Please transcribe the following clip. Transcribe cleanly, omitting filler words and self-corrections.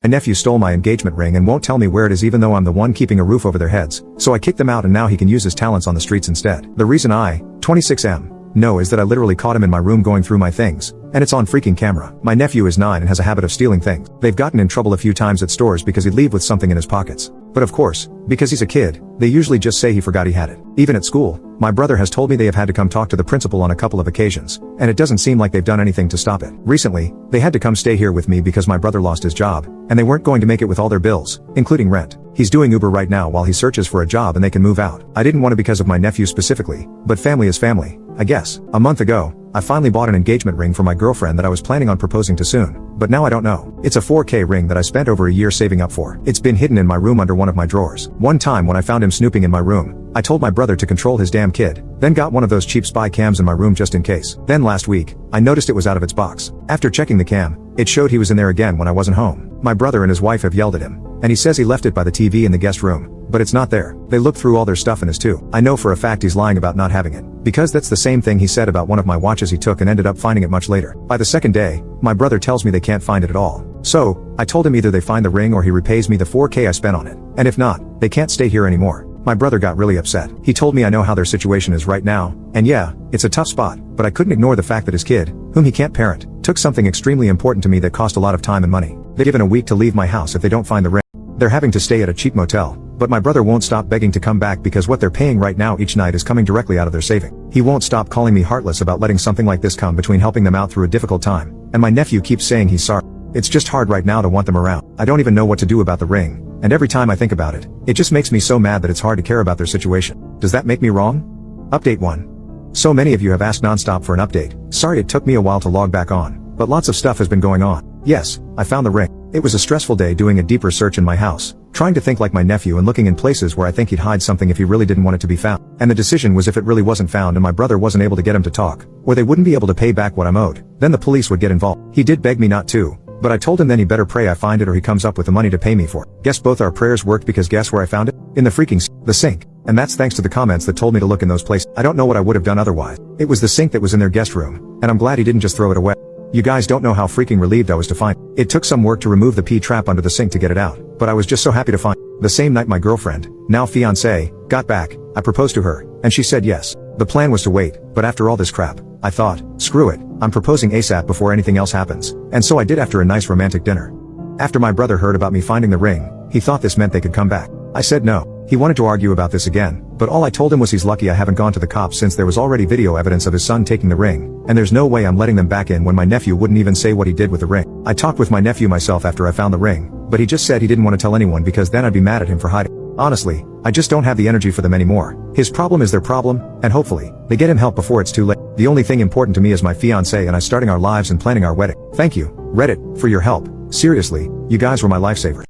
My nephew stole my engagement ring and won't tell me where it is even though I'm the one keeping a roof over their heads, so I kicked them out and now he can use his talents on the streets instead. The reason I, 26M, know is that I literally caught him in my room going through my things, and it's on freaking camera. My nephew is 9 and has a habit of stealing things. They've gotten in trouble a few times at stores because he'd leave with something in his pockets. But of course, because he's a kid, they usually just say he forgot he had it. Even at school, my brother has told me they have had to come talk to the principal on a couple of occasions, and it doesn't seem like they've done anything to stop it. Recently, they had to come stay here with me because my brother lost his job, and they weren't going to make it with all their bills, including rent. He's doing Uber right now while he searches for a job and they can move out. I didn't want to because of my nephew specifically, but family is family, I guess. A month ago, I finally bought an engagement ring for my girlfriend that I was planning on proposing to soon, but now I don't know. It's a 4K ring that I spent over a year saving up for. It's been hidden in my room under one of my drawers. One time when I found him snooping in my room, I told my brother to control his damn kid, then got one of those cheap spy cams in my room just in case. Then last week, I noticed it was out of its box. After checking the cam, it showed he was in there again when I wasn't home. My brother and his wife have yelled at him, and he says he left it by the TV in the guest room, but it's not there. They looked through all their stuff in his too. I know for a fact he's lying about not having it, because that's the same thing he said about one of my watches he took and ended up finding it much later. By the second day, my brother tells me they can't find it at all. So, I told him either they find the ring or he repays me the 4K I spent on it, and if not, they can't stay here anymore. My brother got really upset. He told me I know how their situation is right now, and yeah, it's a tough spot, but I couldn't ignore the fact that his kid, whom he can't parent, took something extremely important to me that cost a lot of time and money. They're given a week to leave my house if they don't find the ring. They're having to stay at a cheap motel, but my brother won't stop begging to come back because what they're paying right now each night is coming directly out of their saving. He won't stop calling me heartless about letting something like this come between helping them out through a difficult time, and my nephew keeps saying he's sorry. It's just hard right now to want them around. I don't even know what to do about the ring, and every time I think about it, it just makes me so mad that it's hard to care about their situation. Does that make me wrong? Update 1. So many of you have asked nonstop for an update. Sorry it took me a while to log back on, but lots of stuff has been going on. Yes, I found the ring. It was a stressful day doing a deeper search in my house, trying to think like my nephew and looking in places where I think he'd hide something if he really didn't want it to be found. And the decision was if it really wasn't found and my brother wasn't able to get him to talk, or they wouldn't be able to pay back what I'm owed, then the police would get involved. He did beg me not to, but I told him then he better pray I find it or he comes up with the money to pay me for it. Guess both our prayers worked because guess where I found it? In the freaking the sink. And that's thanks to the comments that told me to look in those places. I don't know what I would have done otherwise. It was the sink that was in their guest room, and I'm glad he didn't just throw it away. You guys don't know how freaking relieved I was to find it. It took some work to remove the P-trap under the sink to get it out, but I was just so happy to find it. The same night my girlfriend, now fiancé, got back, I proposed to her, and she said yes. The plan was to wait, but after all this crap, I thought, screw it, I'm proposing ASAP before anything else happens, and so I did after a nice romantic dinner. After my brother heard about me finding the ring, he thought this meant they could come back. I said no. He wanted to argue about this again, but all I told him was he's lucky I haven't gone to the cops since there was already video evidence of his son taking the ring, and there's no way I'm letting them back in when my nephew wouldn't even say what he did with the ring. I talked with my nephew myself after I found the ring, but he just said he didn't want to tell anyone because then I'd be mad at him for hiding. Honestly, I just don't have the energy for them anymore. His problem is their problem, and hopefully, they get him help before it's too late. The only thing important to me is my fiancé and I starting our lives and planning our wedding. Thank you, Reddit, for your help. Seriously, you guys were my lifesavers.